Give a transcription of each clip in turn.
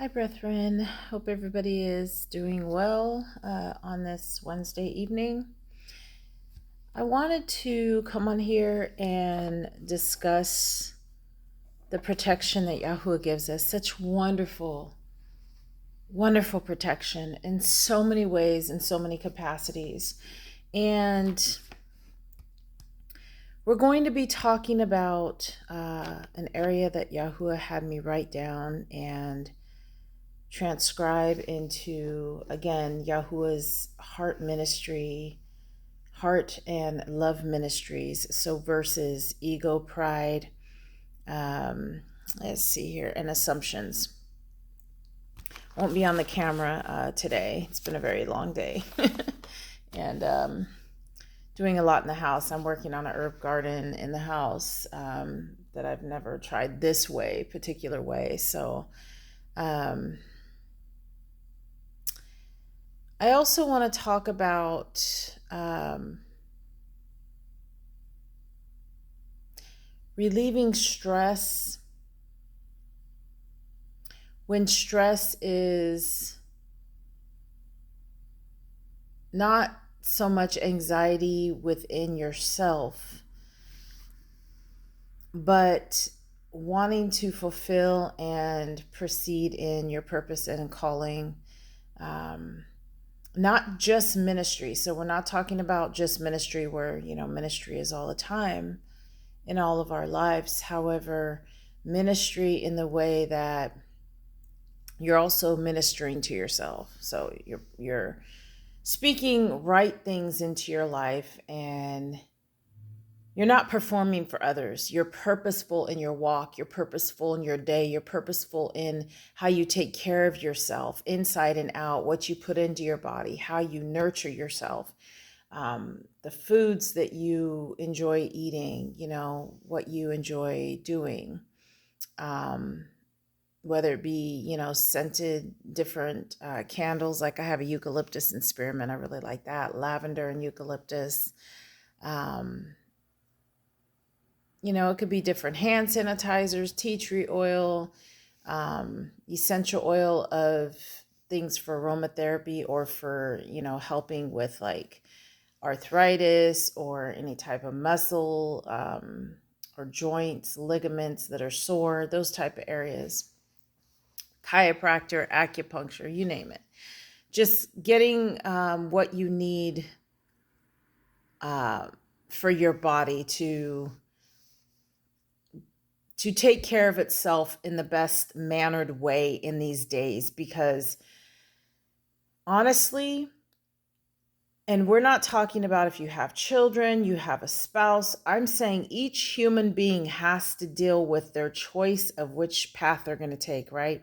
Hi, brethren. Hope everybody is doing well on this Wednesday evening. I wanted to come on here and discuss the protection that Yahuah gives us. Such wonderful, wonderful protection in so many ways, in so many capacities. And we're going to be talking about an area that Yahuah had me write down and transcribe into, again, Yahuwah's heart ministry, heart and love ministries. So versus ego, pride, let's see here, and assumptions. Won't be on the camera today. It's been a very long day. And doing a lot in the house. I'm working on an herb garden in the house that I've never tried this particular way. So I also want to talk about relieving stress when stress is not so much anxiety within yourself, but wanting to fulfill and proceed in your purpose and calling. Not just ministry. So we're not talking about just ministry where, ministry is all the time in all of our lives. However, ministry in the way that you're also ministering to yourself. So you're speaking right things into your life, and you're not performing for others. You're purposeful in your walk. You're purposeful in your day. You're purposeful in how you take care of yourself inside and out, what you put into your body, how you nurture yourself, the foods that you enjoy eating, what you enjoy doing, whether it be, scented different candles. Like I have a eucalyptus and spearmint. I really like that. Lavender and eucalyptus. It could be different hand sanitizers, tea tree oil, essential oil of things for aromatherapy or for, helping with like arthritis or any type of muscle or joints, ligaments that are sore, those type of areas. Chiropractor, acupuncture, you name it. Just getting what you need for your body to take care of itself in the best mannered way in these days. Because honestly, and we're not talking about if you have children, you have a spouse. I'm saying each human being has to deal with their choice of which path they're going to take, right?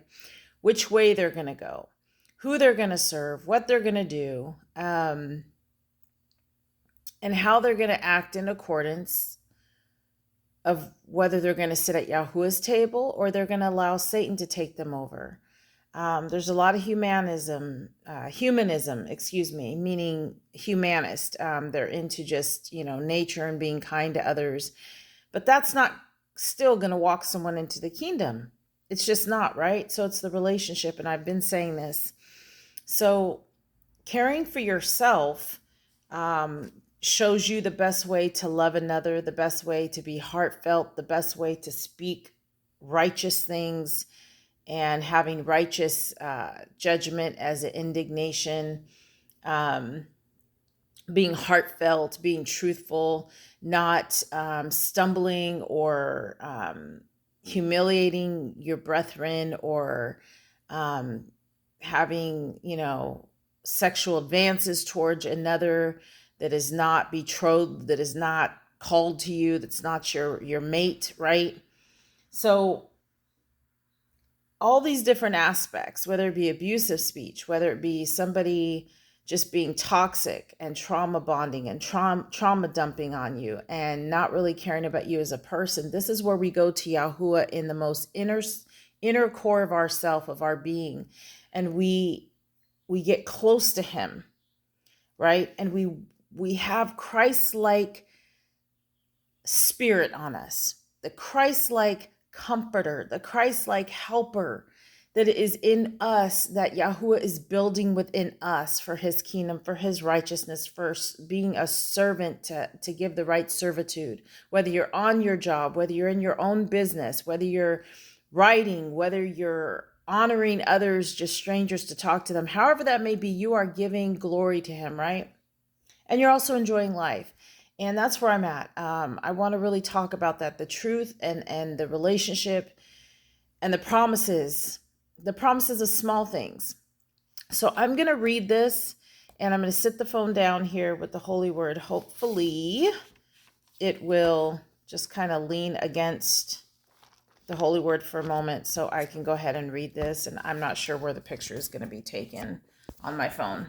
Which way they're going to go, who they're going to serve, what they're going to do, and how they're going to act in accordance of whether they're going to sit at Yahuwah's table or they're going to allow Satan to take them over. There's a lot of humanism, meaning humanist. They're into just, nature and being kind to others. But that's not still going to walk someone into the kingdom. It's just not, right? So it's the relationship. And I've been saying this. So caring for yourself shows you the best way to love another, the best way to be heartfelt, the best way to speak righteous things, and having righteous judgment as an indignation, being heartfelt, being truthful, not stumbling or humiliating your brethren, or having, sexual advances towards another that is not betrothed, that is not called to you, that's not your mate, right? So all these different aspects, whether it be abusive speech, whether it be somebody just being toxic and trauma bonding and trauma dumping on you and not really caring about you as a person, this is where we go to Yahuwah in the most inner core of ourself, of our being, and we get close to him, right? And we have Christ-like spirit on us, the Christ-like comforter, the Christ-like helper that is in us, that Yahuah is building within us for his kingdom, for his righteousness, for being a servant to give the right servitude. Whether you're on your job, whether you're in your own business, whether you're writing, whether you're honoring others, just strangers, to talk to them, however that may be, you are giving glory to him, right? And you're also enjoying life. And that's where I'm at. I want to really talk about that, the truth and the relationship and the promises of small things. So I'm going to read this, and I'm going to sit the phone down here with the Holy Word. Hopefully it will just kind of lean against the Holy Word for a moment so I can go ahead and read this. And I'm not sure where the picture is going to be taken on my phone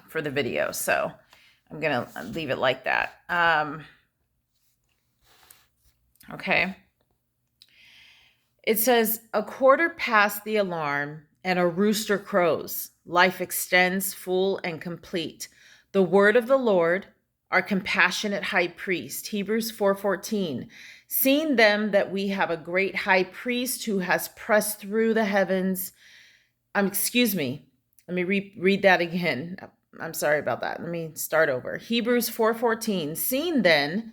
for the video. So I'm going to leave it like that. Okay. It says, a quarter past the alarm and a rooster crows. Life extends full and complete. The word of the Lord, our compassionate high priest. Hebrews 4:14. Seeing them that we have a great high priest who has pressed through the heavens. Excuse me. Let me read that again. I'm sorry about that. Let me start over. Hebrews 4:14. Seeing then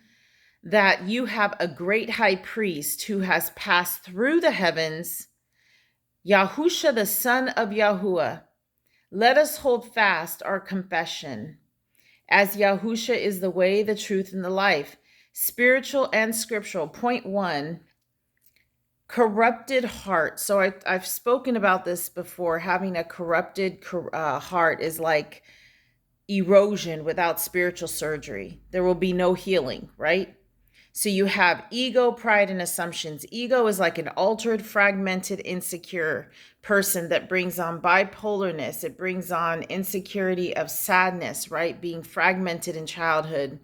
that you have a great high priest who has passed through the heavens, Yahusha, the son of Yahuah, let us hold fast our confession. As Yahusha is the way, the truth, and the life. Spiritual and scriptural. Point 1, corrupted heart. So I've spoken about this before. Having a corrupted heart is like erosion without spiritual surgery. There will be no healing, right? So you have ego, pride, and assumptions. Ego is like an altered, fragmented, insecure person that brings on bipolarness. It brings on insecurity of sadness, right? Being fragmented in childhood,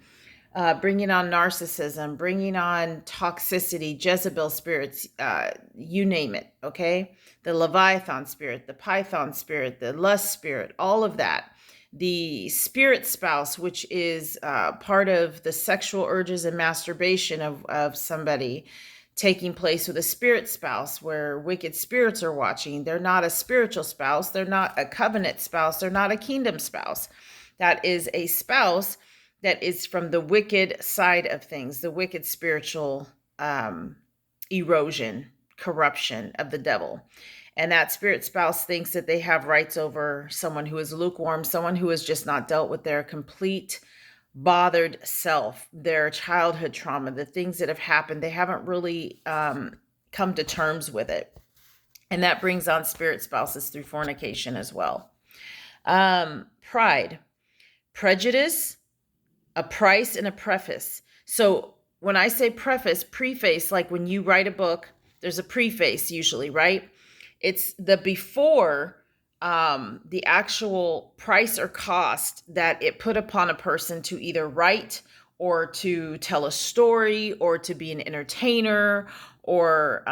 bringing on narcissism, bringing on toxicity, Jezebel spirits, you name it, okay? The Leviathan spirit, the Python spirit, the lust spirit, all of that. The spirit spouse, which is part of the sexual urges and masturbation of somebody, taking place with a spirit spouse where wicked spirits are watching. They're not a spiritual spouse. They're not a covenant spouse. They're not a kingdom spouse. That is a spouse that is from the wicked side of things, the wicked spiritual erosion, corruption of the devil. And that spirit spouse thinks that they have rights over someone who is lukewarm, someone who has just not dealt with their complete bothered self, their childhood trauma, the things that have happened. They haven't really come to terms with it. And that brings on spirit spouses through fornication as well. Pride, prejudice, a price, and a preface. So when I say preface, like when you write a book, there's a preface usually, right? It's the before the actual price or cost that it put upon a person to either write or to tell a story or to be an entertainer or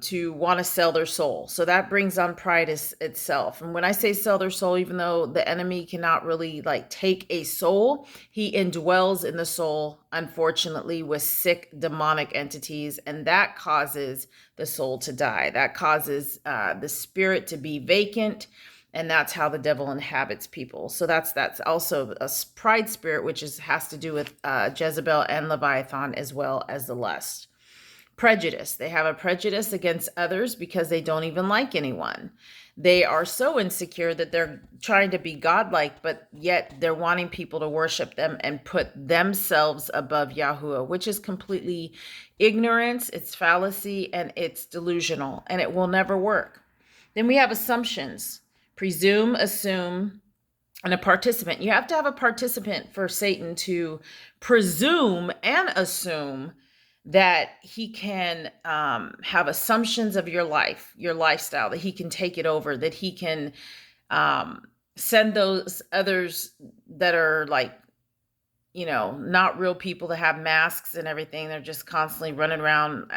to want to sell their soul. So that brings on pride itself. And when I say sell their soul, even though the enemy cannot really like take a soul, he indwells in the soul, unfortunately, with sick demonic entities. And that causes the soul to die. That causes the spirit to be vacant. And that's how the devil inhabits people. So that's also a pride spirit, which has to do with Jezebel and Leviathan, as well as the lust. Prejudice. They have a prejudice against others because they don't even like anyone. They are so insecure that they're trying to be godlike, but yet they're wanting people to worship them and put themselves above Yahuah, which is completely ignorance, it's fallacy, and it's delusional, and it will never work. Then we have assumptions. Presume, assume, and a participant. You have to have a participant for Satan to presume and assume that he can have assumptions of your life, your lifestyle, that he can take it over, that he can send those others that are like, not real people, to have masks and everything. They're just constantly running around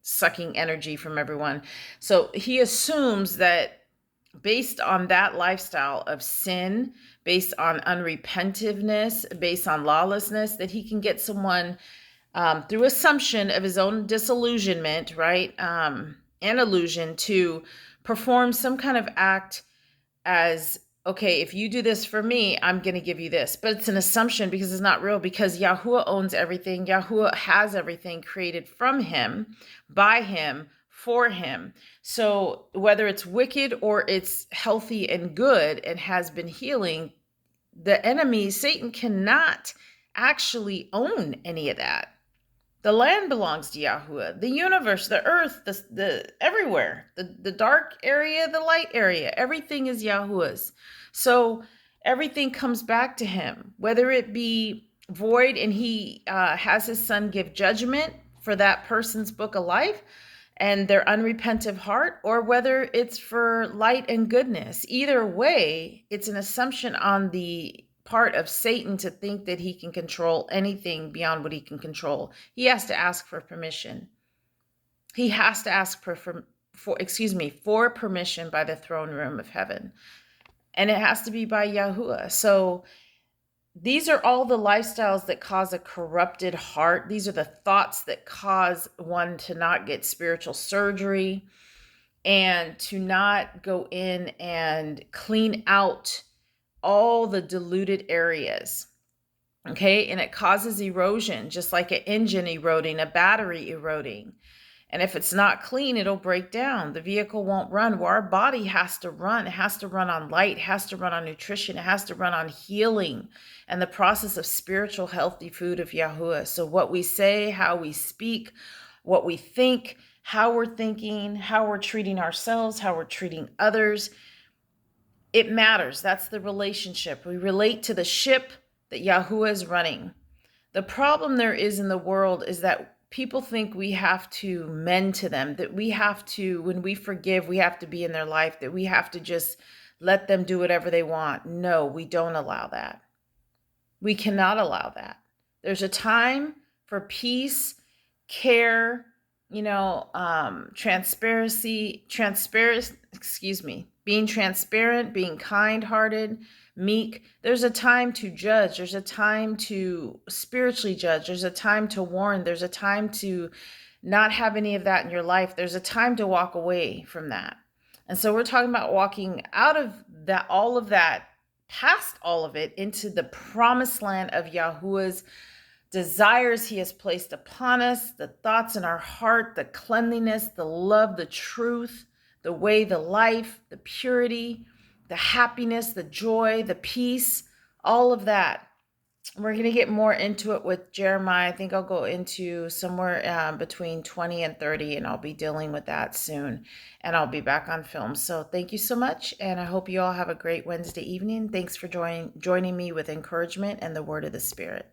sucking energy from everyone. So he assumes that based on that lifestyle of sin, based on unrepentativeness, based on lawlessness, that he can get someone through assumption of his own disillusionment, right? and illusion to perform some kind of act as, okay, if you do this for me, I'm going to give you this. But it's an assumption because it's not real, because Yahuah owns everything. Yahuah has everything created from him, by him, for him. So whether it's wicked or it's healthy and good and has been healing, the enemy, Satan, cannot actually own any of that. The land belongs to Yahuah. The universe, the earth, the everywhere, the dark area, the light area, everything is Yahuah's. So everything comes back to him, whether it be void and he has his son give judgment for that person's book of life and their unrepentant heart, or whether it's for light and goodness. Either way, it's an assumption on the part of Satan to think that he can control anything beyond what he can control. He has to ask for permission. He has to ask for permission by the throne room of heaven. And it has to be by Yahuah. So these are all the lifestyles that cause a corrupted heart. These are the thoughts that cause one to not get spiritual surgery and to not go in and clean out all the diluted areas. Okay. And it causes erosion, just like an engine eroding, a battery eroding. And if it's not clean, it'll break down. The vehicle won't run. Well, our body has to run. It has to run on light. It has to run on nutrition. It has to run on healing and the process of spiritual, healthy food of Yahuah. So what we say, how we speak, what we think, how we're thinking, how we're treating ourselves, how we're treating others, it matters. That's the relationship. We relate to the ship that Yahuah is running. The problem there is in the world is that people think we have to mend to them, that we have to, when we forgive, we have to be in their life, that we have to just let them do whatever they want. No, we don't allow that. We cannot allow that. There's a time for peace, care, being transparent, being kind-hearted, meek. There's a time to judge. There's a time to spiritually judge. There's a time to warn. There's a time to not have any of that in your life. There's a time to walk away from that. And so we're talking about walking out of that, all of that, past all of it, into the promised land of Yahuah's desires he has placed upon us, the thoughts in our heart, the cleanliness, the love, the truth, the way, the life, the purity, the happiness, the joy, the peace, all of that. We're going to get more into it with Jeremiah. I think I'll go into somewhere between 20 and 30, and I'll be dealing with that soon, and I'll be back on film. So thank you so much, and I hope you all have a great Wednesday evening. Thanks for joining me with encouragement and the word of the Spirit.